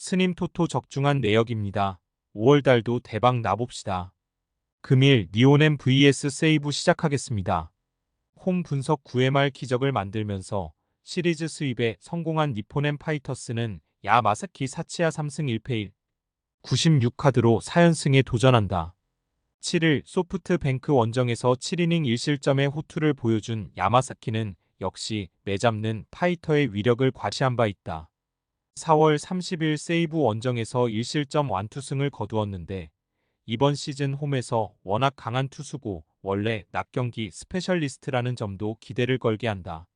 스님 토토 적중한 내역입니다. 5월달도 대박 나봅시다. 금일 니오넴 vs 세이브 시작하겠습니다. 홈 분석 9회 말 기적을 만들면서 시리즈 수입에 성공한 니포넴 파이터스는 야마사키 사치야 3승 1패 1, 96카드로 4연승에 도전한다. 7일 소프트뱅크 원정에서 7이닝 1실점의 호투를 보여준 야마사키는 역시 매잡는 파이터의 위력을 과시한 바 있다. 4월 30일 세이브 원정에서 1실점 완투승을 거두었는데 이번 시즌 홈에서 워낙 강한 투수고 원래 낮 경기 스페셜리스트라는 점도 기대를 걸게 한다.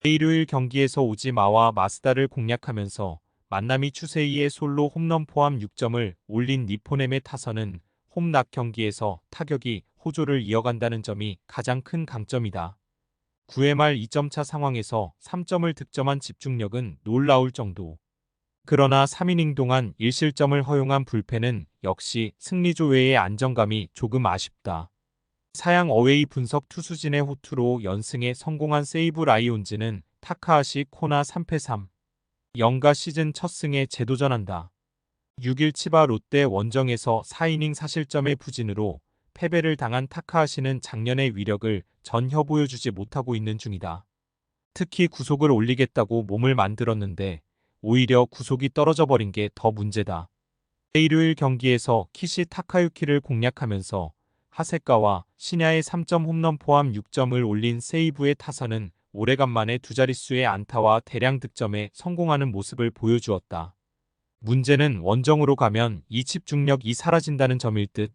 일요일 경기에서 오지마와 마스다를 공략하면서 만나미 추세이의 솔로 홈런 포함 6점을 올린 니포넴의 타선은 홈 낮 경기에서 타격이 호조를 이어간다는 점이 가장 큰 강점이다. 9회 말 2점차 상황에서 3점을 득점한 집중력은 놀라울 정도. 그러나 3이닝 동안 1실점을 허용한 불펜은 역시 승리조회의 안정감이 조금 아쉽다. 사양 어웨이 분석 투수진의 호투로 연승에 성공한 세이브 라이온즈는 타카하시 코나 3패 3, 0가 시즌 첫 승에 재도전한다. 6일 치바 롯데 원정에서 4이닝 4실점의 부진으로 패배를 당한 타카하시는 작년의 위력을 전혀 보여주지 못하고 있는 중이다. 특히 구속을 올리겠다고 몸을 만들었는데 오히려 구속이 떨어져 버린 게 더 문제다. 일요일 경기에서 키시 타카유키를 공략하면서 하세카와 시냐의 3점 홈런 포함 6점을 올린 세이브의 타선은 오래간만에 두 자릿수의 안타와 대량 득점에 성공하는 모습을 보여주었다. 문제는 원정으로 가면 이 집중력이 사라진다는 점일 듯.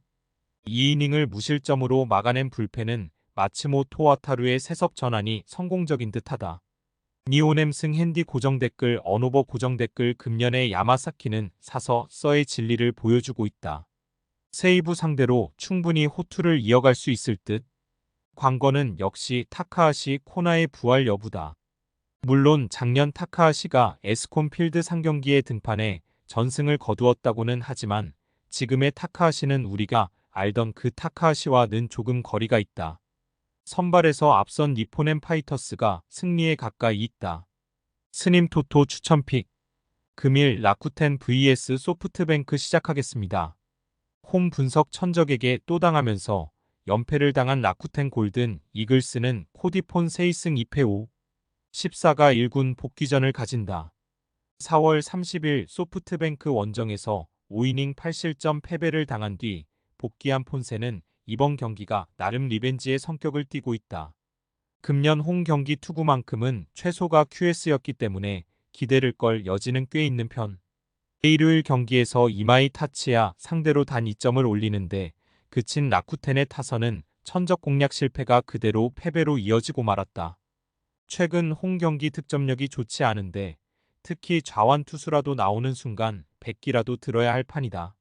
2이닝을 무실점으로 막아낸 불펜은 마츠모 토와타루의 세섭 전환이 성공적인 듯하다. 니오넴 승 핸디 고정 댓글 언오버 고정 댓글 금년의 야마사키는 사서 써의 진리를 보여주고 있다. 세이브 상대로 충분히 호투를 이어갈 수 있을 듯. 관건은 역시 타카하시 코나의 부활 여부다. 물론 작년 타카하시가 에스콘 필드 상경기에 등판해 전승을 거두었다고는 하지만 지금의 타카하시는 우리가 알던 그 타카하시와는 조금 거리가 있다. 선발에서 앞선 니포넴 파이터스가 승리에 가까이 있다. 스님 토토 추천픽. 금일 라쿠텐 vs 소프트뱅크 시작하겠습니다. 홈 분석 천적에게 또 당하면서 연패를 당한 라쿠텐 골든 이글스는 코디폰 3승 2패 5, 14가 1군 복귀전을 가진다. 4월 30일 소프트뱅크 원정에서 5이닝 8실점 패배를 당한 뒤 복귀한 폰세는 이번 경기가 나름 리벤지의 성격을 띠고 있다. 금년 홈 경기 투구만큼은 최소가 QS였기 때문에 기대를 걸 여지는 꽤 있는 편. 일요일 경기에서 이마이 타치야 상대로 단 2점을 올리는데 그친 라쿠텐의 타선은 천적 공략 실패가 그대로 패배로 이어지고 말았다. 최근 홈 경기 득점력이 좋지 않은데 특히 좌완 투수라도 나오는 순간 100기라도 들어야 할 판이다.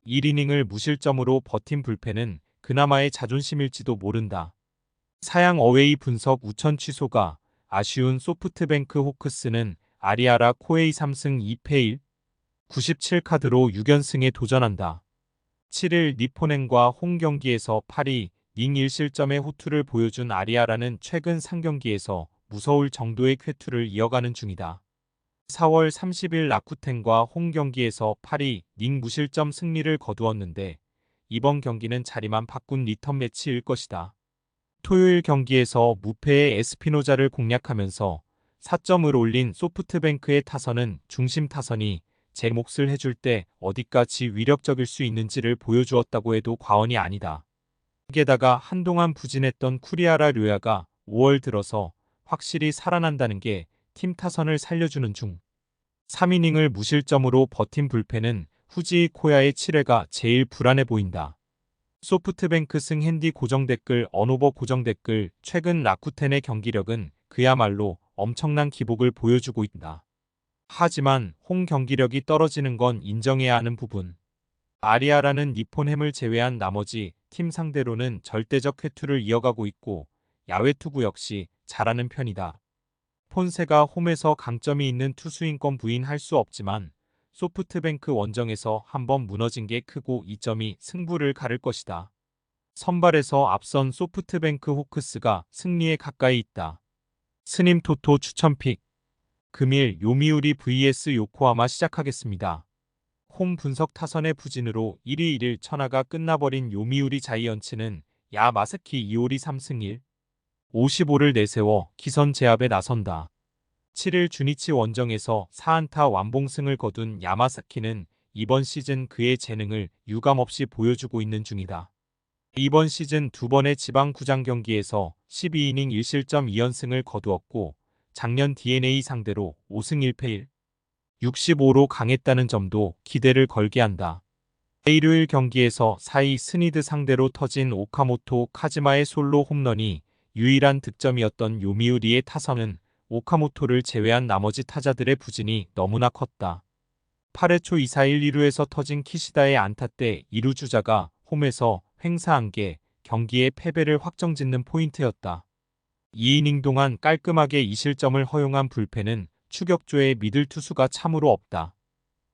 1이닝을 무실점으로 버틴 불펜은 그나마의 자존심일지도 모른다. 사양 어웨이 분석 우천 취소가 아쉬운 소프트뱅크 호크스는 아리아라 코에이 3승 2패 1, 97카드로 6연승에 도전한다. 7일 니포넨과 홈 경기에서 8위 닝 1실점의 호투를 보여준 아리아라는 최근 3경기에서 무서울 정도의 쾌투를 이어가는 중이다. 4월 30일 라쿠텐과 홈 경기에서 8위 닝 무실점 승리를 거두었는데 이번 경기는 자리만 바꾼 리턴 매치일 것이다. 토요일 경기에서 무패의 에스피노자를 공략하면서 4점을 올린 소프트뱅크의 타선은 중심 타선이 제 몫을 해줄 때 어디까지 위력적일 수 있는지를 보여주었다고 해도 과언이 아니다. 게다가 한동안 부진했던 쿠리아라 료야가 5월 들어서 확실히 살아난다는 게 팀 타선을 살려주는 중. 3이닝을 무실점으로 버틴 불펜은 후지 코야의 7회가 제일 불안해 보인다. 소프트뱅크 승 핸디 고정 댓글 언오버 고정 댓글 최근 라쿠텐의 경기력은 그야말로 엄청난 기복을 보여주고 있다. 하지만 홈 경기력이 떨어지는 건 인정해야 하는 부분. 아리아라는 니폰햄을 제외한 나머지 팀 상대로는 절대적 쾌투를 이어가고 있고 야외 투구 역시 잘하는 편이다. 폰세가 홈에서 강점이 있는 투수인 건 부인할 수 없지만 소프트뱅크 원정에서 한번 무너진 게 크고 이 점이 승부를 가를 것이다. 선발에서 앞선 소프트뱅크 호크스가 승리에 가까이 있다. 스님 토토 추천픽. 금일 요미우리 vs 요코하마 시작하겠습니다. 홈 분석 타선의 부진으로 1위 1일 천하가 끝나버린 요미우리 자이언츠는 야마사키 이오리 3승 1, 55를 내세워 기선 제압에 나선다. 7일 주니치 원정에서 4안타 완봉승을 거둔 야마사키는 이번 시즌 그의 재능을 유감없이 보여주고 있는 중이다. 이번 시즌 두 번의 지방구장 경기에서 12이닝 1실점 2연승을 거두었고 작년 DNA 상대로 5승 1패 1, 65로 강했다는 점도 기대를 걸게 한다. 일요일 경기에서 4위 스니드 상대로 터진 오카모토 카즈마의 솔로 홈런이 유일한 득점이었던 요미우리의 타선은 오카모토를 제외한 나머지 타자들의 부진이 너무나 컸다. 8회 초 2사1 2루에서 터진 키시다의 안타 때 2루 주자가 홈에서 횡사한 게 경기의 패배를 확정짓는 포인트였다. 2이닝 동안 깔끔하게 2실점을 허용한 불펜은 추격조의 미들 투수가 참으로 없다.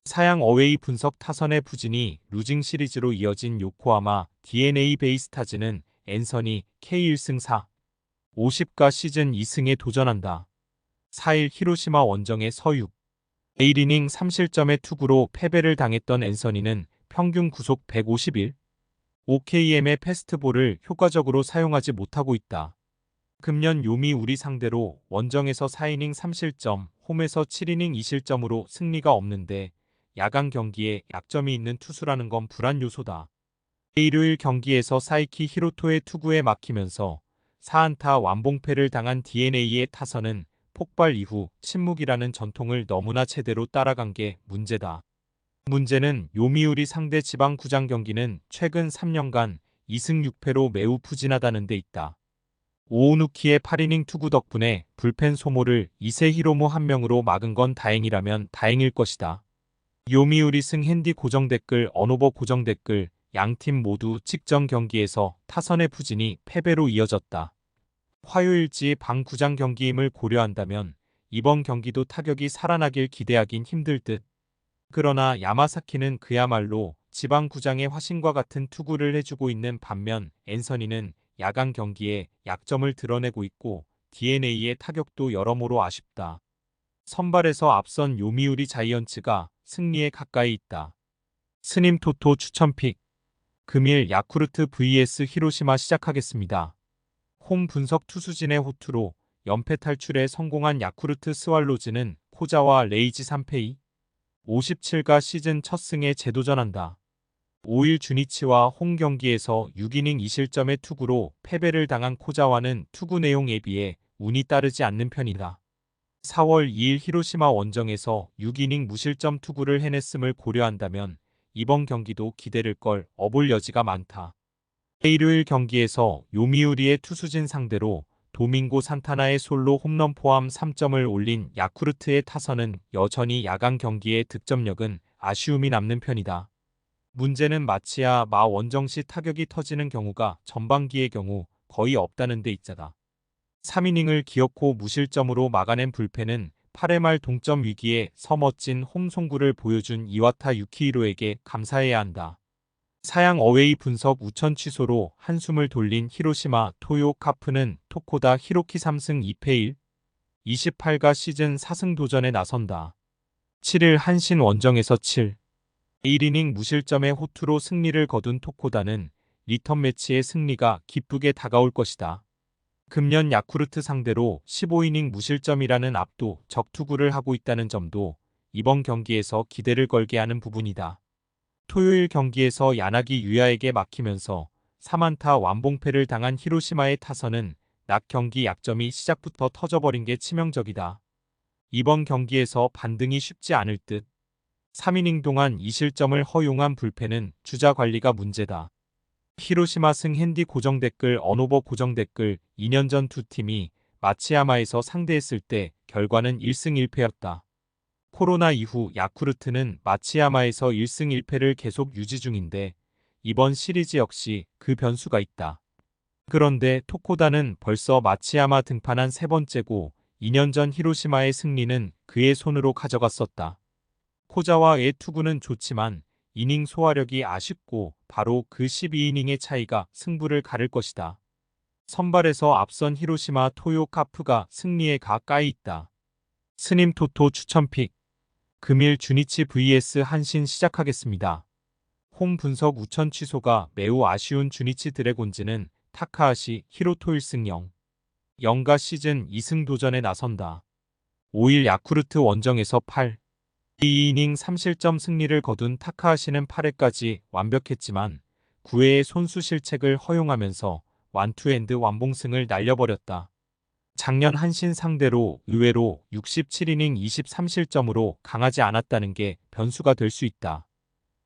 사양 어웨이 분석 타선의 부진이 루징 시리즈로 이어진 요코하마 DNA 베이스타즈는 앤서니 K1승 4, 50가 시즌 2승에 도전한다. 4일 히로시마 원정의 서육 1이닝 3실점의 투구로 패배를 당했던 앤서니는 평균 구속 151, 5km의 패스트볼을 효과적으로 사용하지 못하고 있다. 금년 요미우리 상대로 원정에서 4이닝 3실점, 홈에서 7이닝 2실점으로 승리가 없는데 야간 경기에 약점이 있는 투수라는 건 불안 요소다. 일요일 경기에서 사이키 히로토의 투구에 막히면서 4안타 완봉패를 당한 DNA의 타선은 폭발 이후 침묵이라는 전통을 너무나 제대로 따라간 게 문제다. 문제는 요미우리 상대 지방구장 경기는 최근 3년간 2승 6패로 매우 부진하다는 데 있다. 오우누키의 8이닝 투구 덕분에 불펜 소모를 이세 히로무 한 명으로 막은 건 다행이라면 다행일 것이다. 요미우리 승 핸디 고정 댓글 언오버 고정 댓글 양팀 모두 직전 경기에서 타선의 부진이 패배로 이어졌다. 화요일지 방구장 경기임을 고려한다면 이번 경기도 타격이 살아나길 기대하긴 힘들 듯. 그러나 야마사키는 그야말로 지방구장의 화신과 같은 투구를 해주고 있는 반면 앤서니는 야간 경기에 약점을 드러내고 있고 DNA의 타격도 여러모로 아쉽다. 선발에서 앞선 요미우리 자이언츠가 승리에 가까이 있다. 스님 토토 추천픽 금일 야쿠르트 vs 히로시마 시작하겠습니다. 홈 분석 투수진의 호투로 연패 탈출에 성공한 야쿠르트 스왈로즈는 코자와 레이지 3패 57가 시즌 첫 승에 재도전한다. 5일 주니치와 홈 경기에서 6이닝 2실점의 투구로 패배를 당한 코자와는 투구 내용에 비해 운이 따르지 않는 편이다. 4월 2일 히로시마 원정에서 6이닝 무실점 투구를 해냈음을 고려한다면 이번 경기도 기대를 걸 업을 여지가 많다. 일요일 경기에서 요미우리의 투수진 상대로 도밍고 산타나의 솔로 홈런 포함 3점을 올린 야쿠르트의 타선은 여전히 야간 경기의 득점력은 아쉬움이 남는 편이다. 문제는 마치야 마 원정시 타격이 터지는 경우가 전반기의 경우 거의 없다는 데 있자다. 3이닝을 기어코 무실점으로 막아낸 불펜은 8회 말 동점 위기에 서멋진 홈송구를 보여준 이와타 유키히로에게 감사해야 한다. 사양 어웨이 분석 우천 취소로 한숨을 돌린 히로시마 토요 카프는 토코다 히로키 3승 2패 1, 28가 시즌 4승 도전에 나선다. 7일 한신 원정에서 7, 1이닝 무실점의 호투로 승리를 거둔 토코다는 리턴 매치의 승리가 기쁘게 다가올 것이다. 금년 야쿠르트 상대로 15이닝 무실점이라는 압도 적투구를 하고 있다는 점도 이번 경기에서 기대를 걸게 하는 부분이다. 토요일 경기에서 야나기 유야에게 막히면서 3안타 완봉패를 당한 히로시마의 타선은 낮 경기 약점이 시작부터 터져버린 게 치명적이다. 이번 경기에서 반등이 쉽지 않을 듯. 3이닝 동안 2실점을 허용한 불펜은 주자 관리가 문제다. 히로시마 승 핸디 고정 댓글 언오버 고정 댓글 2년 전 두 팀이 마치야마에서 상대했을 때 결과는 1승 1패였다. 코로나 이후 야쿠르트는 마치야마에서 1승 1패를 계속 유지 중인데 이번 시리즈 역시 그 변수가 있다. 그런데 토코다는 벌써 마치야마 등판한 세 번째고 2년 전 히로시마의 승리는 그의 손으로 가져갔었다. 코자와의 투구는 좋지만 이닝 소화력이 아쉽고 바로 그 12이닝의 차이가 승부를 가를 것이다. 선발에서 앞선 히로시마 토요 카프가 승리에 가까이 있다. 스님 토토 추천픽. 금일 주니치 vs 한신 시작하겠습니다. 홈 분석 우천 취소가 매우 아쉬운 주니치 드래곤즈는 타카하시 히로토 1승 0. 0가 시즌 2승 도전에 나선다. 5일 야쿠르트 원정에서 8. 2이닝 3실점 승리를 거둔 타카하시는 8회까지 완벽했지만 9회의 손수 실책을 허용하면서 완투앤드 완봉승을 날려버렸다. 작년 한신 상대로 의외로 67이닝 23실점으로 강하지 않았다는 게 변수가 될 수 있다.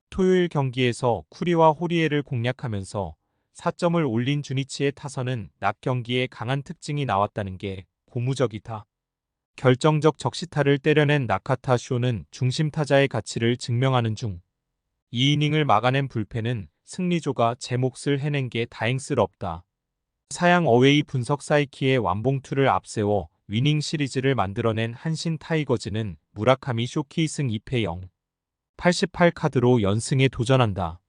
토요일 경기에서 쿠리와 호리에를 공략하면서 4점을 올린 주니치의 타선은 낮 경기에 강한 특징이 나왔다는 게 고무적이다. 결정적 적시타를 때려낸 나카타 쇼는 중심 타자의 가치를 증명하는 중 2이닝을 막아낸 불펜은 승리조가 제 몫을 해낸 게 다행스럽다. 사양 어웨이 분석 사이키의 완봉투를 앞세워 위닝 시리즈를 만들어낸 한신 타이거즈는 무라카미 쇼케이승 2패 0. 88카드로 연승에 도전한다.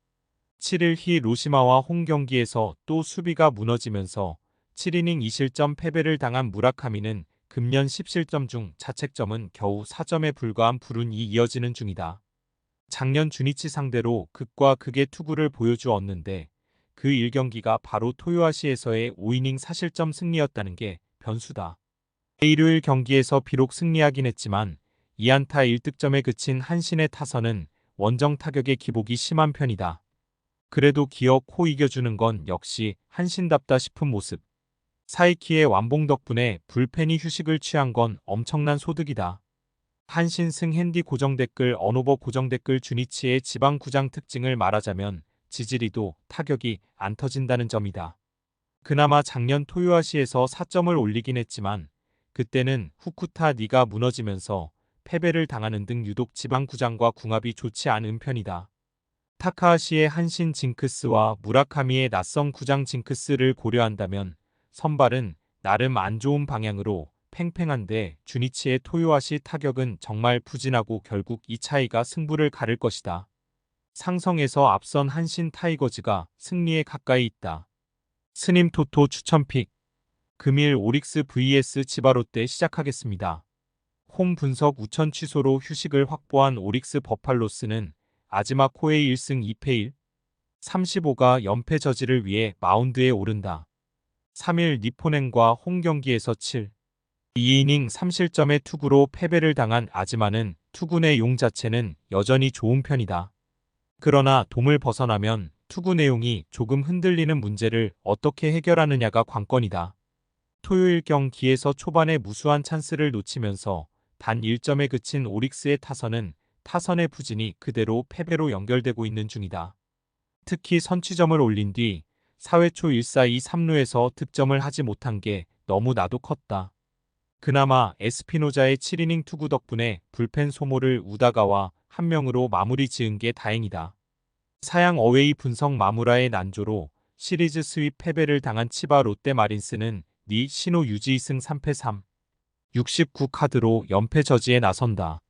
7일 히로시마와 홈 경기에서 또 수비가 무너지면서 7이닝 2실점 패배를 당한 무라카미는 금년 10실점 중 자책점은 겨우 4점에 불과한 불운이 이어지는 중이다. 작년 주니치 상대로 극과 극의 투구를 보여주었는데 그 1경기가 바로 토요아시에서의 5이닝 4실점 승리였다는 게 변수다. 일요일 경기에서 비록 승리하긴 했지만 2안타 1득점에 그친 한신의 타선은 원정 타격의 기복이 심한 편이다. 그래도 기어코 이겨주는 건 역시 한신답다 싶은 모습. 사이키의 완봉 덕분에 불펜이 휴식을 취한 건 엄청난 소득이다. 한신승 핸디 고정댓글 언오버 고정댓글 주니치의 지방구장 특징을 말하자면 지지리도 타격이 안 터진다는 점이다. 그나마 작년 토요아시에서 4점을 올리긴 했지만 그때는 후쿠타 니가 무너지면서 패배를 당하는 등 유독 지방구장과 궁합이 좋지 않은 편이다. 타카하시의 한신 징크스와 무라카미의 낯선 구장 징크스를 고려한다면 선발은 나름 안 좋은 방향으로 팽팽한데 주니치의 토요아시 타격은 정말 부진하고 결국 이 차이가 승부를 가를 것이다. 상성에서 앞선 한신 타이거즈가 승리에 가까이 있다. 스님 토토 추천픽. 금일 오릭스 vs 치바롯데 시작하겠습니다. 홈 분석 우천 취소로 휴식을 확보한 오릭스 버팔로스는 아즈마 코에이 1승 2패 1. 35가 연패 저지를 위해 마운드에 오른다. 3일 니포넨과 홈 경기에서 7. 2이닝 3실점의 투구로 패배를 당한 아즈마는 투구 내용 자체는 여전히 좋은 편이다. 그러나 돔을 벗어나면 투구 내용이 조금 흔들리는 문제를 어떻게 해결하느냐가 관건이다. 토요일 경기에서 초반에 무수한 찬스를 놓치면서 단 1점에 그친 오릭스의 타선은 타선의 부진이 그대로 패배로 연결되고 있는 중이다. 특히 선취점을 올린 뒤 4회 초 1-4-2 3루에서 득점을 하지 못한 게 너무나도 컸다. 그나마 에스피노자의 7이닝 투구 덕분에 불펜 소모를 우다가와 한 명으로 마무리 지은 게 다행이다. 사양 어웨이 분석 마무라의 난조로 시리즈 스윕 패배를 당한 치바 롯데 마린스는 니 신호 유지 2승 3패 3. 69카드로 연패 저지에 나선다.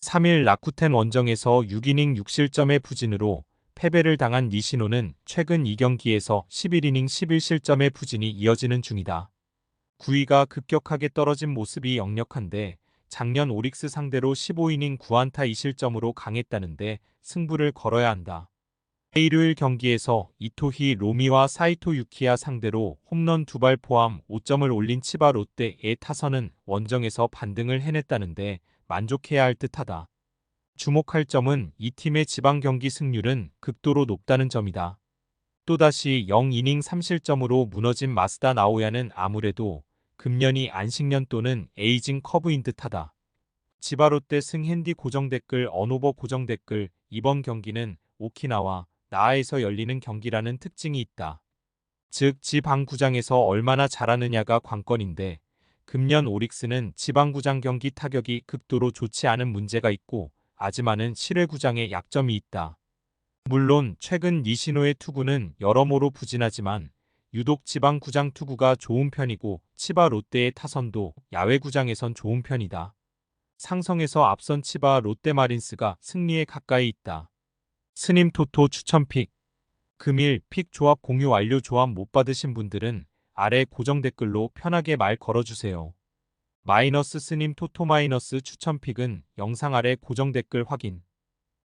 3일 라쿠텐 원정에서 6이닝 6실점의 부진으로 패배를 당한 니시노는 최근 2경기에서 11이닝 11실점의 부진이 이어지는 중이다. 9위가 급격하게 떨어진 모습이 역력한데 작년 오릭스 상대로 15이닝 9안타 2실점으로 강했다는데 승부를 걸어야 한다. 일요일 경기에서 이토히 로미와 사이토 유키야 상대로 홈런 2발 포함 5점을 올린 치바 롯데의 타선은 원정에서 반등을 해냈다는데 만족해야 할 듯하다. 주목할 점은 이 팀의 지방 경기 승률은 극도로 높다는 점이다. 또다시 0이닝 3실점으로 무너진 마스다 나오야는 아무래도 금년이 안식년 또는 에이징 커브인 듯하다. 지바 롯데 승 핸디 고정 댓글 언오버 고정 댓글 이번 경기는 오키나와 나아에서 열리는 경기라는 특징이 있다. 즉 지방구장에서 얼마나 잘하느냐가 관건인데 금년 오릭스는 지방구장 경기 타격이 극도로 좋지 않은 문제가 있고 아즈마는 실외구장에 약점이 있다. 물론 최근 니시노의 투구는 여러모로 부진하지만 유독 지방구장 투구가 좋은 편이고 치바 롯데의 타선도 야외구장에선 좋은 편이다. 상성에서 앞선 치바 롯데마린스가 승리에 가까이 있다. 스님 토토 추천픽. 금일 픽 조합 공유 완료. 조합 못 받으신 분들은 아래 고정 댓글로 편하게 말 걸어주세요. 마이너스 스님 토토 마이너스 추천픽은 영상 아래 고정 댓글 확인.